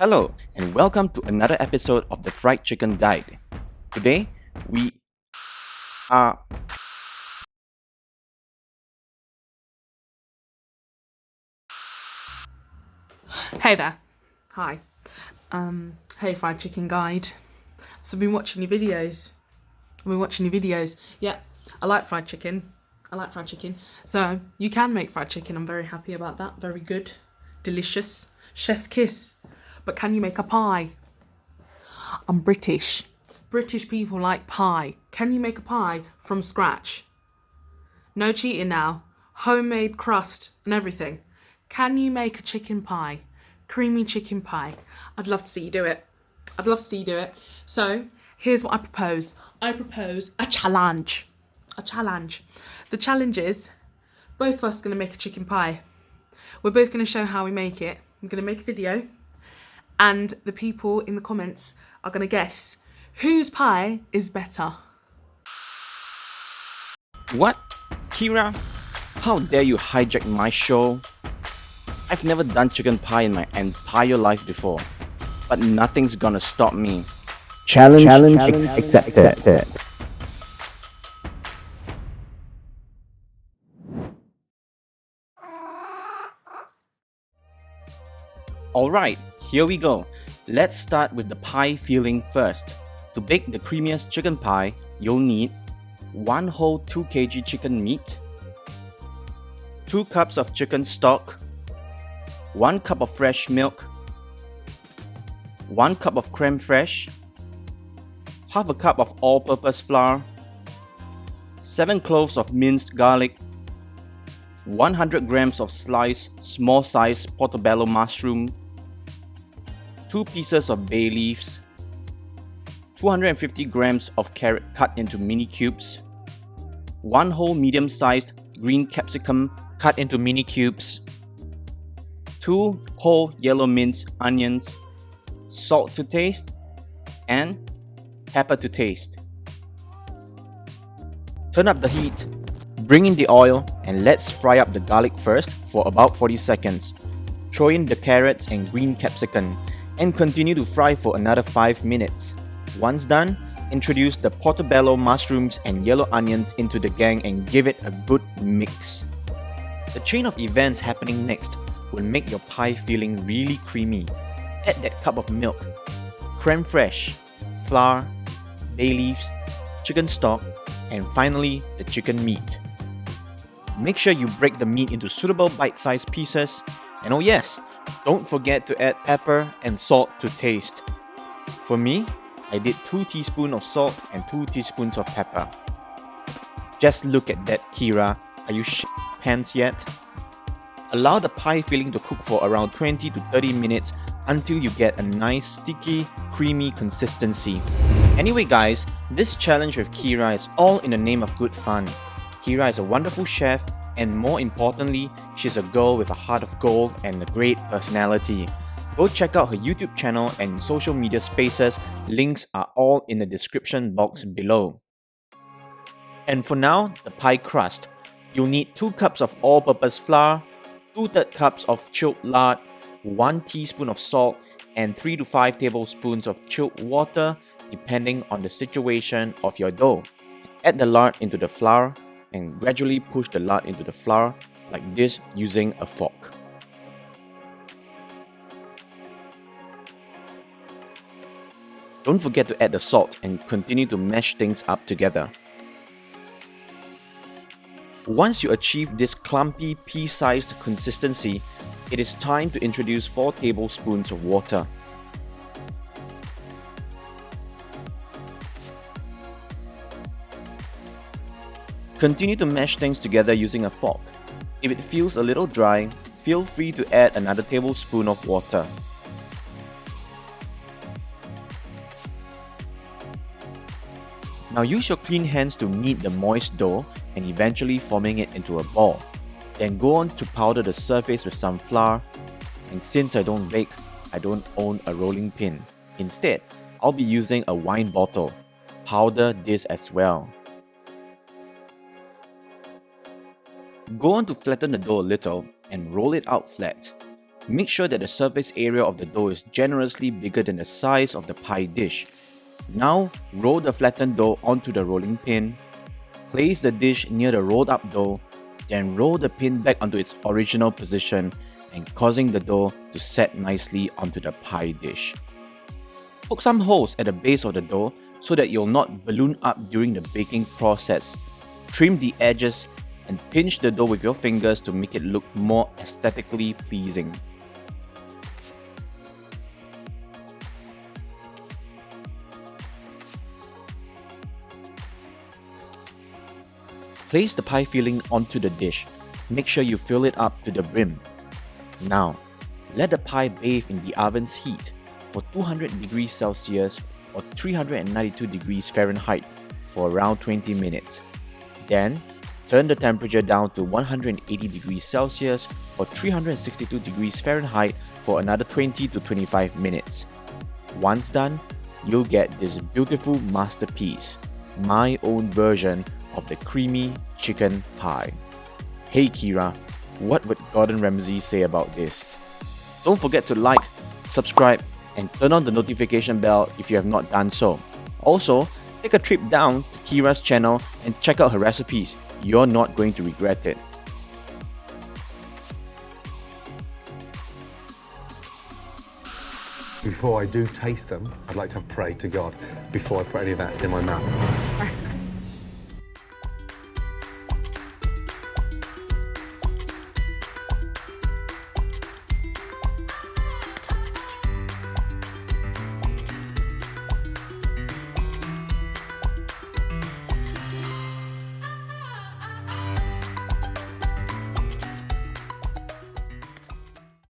Hello, and welcome to another episode of the Fried Chicken Guide. Today, we are. Hey there. Hi. Hey Fried Chicken Guide. So I've been watching your videos. Yeah, I like fried chicken. So you can make fried chicken. I'm very happy about that. Very good. Delicious. Chef's kiss. But can you make a pie? I'm British. British people like pie. Can you make a pie from scratch? No cheating now. Homemade crust and everything. Can you make a chicken pie? Creamy chicken pie. I'd love to see you do it. So, here's what I propose. I propose a challenge. The challenge is, both of us are going to make a chicken pie. We're both going to show how we make it. I'm going to make a video. And the people in the comments are going to guess whose pie is better. What? Kira? How dare you hijack my show? I've never done chicken pie in my entire life before, but nothing's gonna stop me. Challenge accepted. Alright, here we go. Let's start with the pie filling first. To bake the creamiest chicken pie, you'll need 1 whole 2 kg chicken meat, 2 cups of chicken stock, 1 cup of fresh milk, 1 cup of crème fraîche, half a cup of all-purpose flour, 7 cloves of minced garlic, 100 grams of sliced small-sized portobello mushroom, 2 pieces of bay leaves, 250 grams of carrot cut into mini cubes, 1 whole medium-sized green capsicum cut into mini cubes, 2 whole yellow minced onions, salt to taste, and pepper to taste. Turn up the heat, bring in the oil, and let's fry up the garlic first for about 40 seconds. Throw in the carrots and green capsicum, and continue to fry for another 5 minutes. Once done, introduce the portobello mushrooms and yellow onions into the gang and give it a good mix. The chain of events happening next will make your pie filling really creamy. Add that cup of milk, crème fraîche, flour, bay leaves, chicken stock, and finally the chicken meat. Make sure you break the meat into suitable bite-sized pieces, and oh yes, don't forget to add pepper and salt to taste. For me, I did 2 teaspoons of salt and 2 teaspoons of pepper. Just look at that, Kira. Are you pants yet? Allow the pie filling to cook for around 20 to 30 minutes until you get a nice sticky, creamy consistency. Anyway guys, this challenge with Kira is all in the name of good fun. Kira is a wonderful chef, and more importantly, she's a girl with a heart of gold and a great personality. Go check out her YouTube channel and social media spaces, links are all in the description box below. And for now, the pie crust. You'll need 2 cups of all-purpose flour, 2/3 cups of chilled lard, 1 teaspoon of salt, and 3 to 5 tablespoons of chilled water depending on the situation of your dough. Add the lard into the flour and gradually push the lard into the flour like this using a fork. Don't forget to add the salt and continue to mash things up together. Once you achieve this clumpy pea-sized consistency, it is time to introduce 4 tablespoons of water. Continue to mash things together using a fork. If it feels a little dry, feel free to add another tablespoon of water. Now use your clean hands to knead the moist dough and eventually forming it into a ball. Then go on to powder the surface with some flour, and since I don't bake, I don't own a rolling pin. Instead, I'll be using a wine bottle. Powder this as well. Go on to flatten the dough a little and roll it out flat. Make sure that the surface area of the dough is generously bigger than the size of the pie dish. Now, roll the flattened dough onto the rolling pin. Place the dish near the rolled up dough, then roll the pin back onto its original position and causing the dough to set nicely onto the pie dish. Poke some holes at the base of the dough so that you'll not balloon up during the baking process. Trim the edges and pinch the dough with your fingers to make it look more aesthetically pleasing. Place the pie filling onto the dish. Make sure you fill it up to the brim. Now, let the pie bathe in the oven's heat for 200 degrees Celsius or 392 degrees Fahrenheit for around 20 minutes. Then, turn the temperature down to 180 degrees Celsius or 362 degrees Fahrenheit for another 20 to 25 minutes. Once done, you'll get this beautiful masterpiece, my own version of the creamy chicken pie. Hey Kira, what would Gordon Ramsay say about this? Don't forget to like, subscribe, and turn on the notification bell if you have not done so. Also, take a trip down to Kira's channel and check out her recipes. You're not going to regret it. Before I do taste them, I'd like to pray to God before I put any of that in my mouth.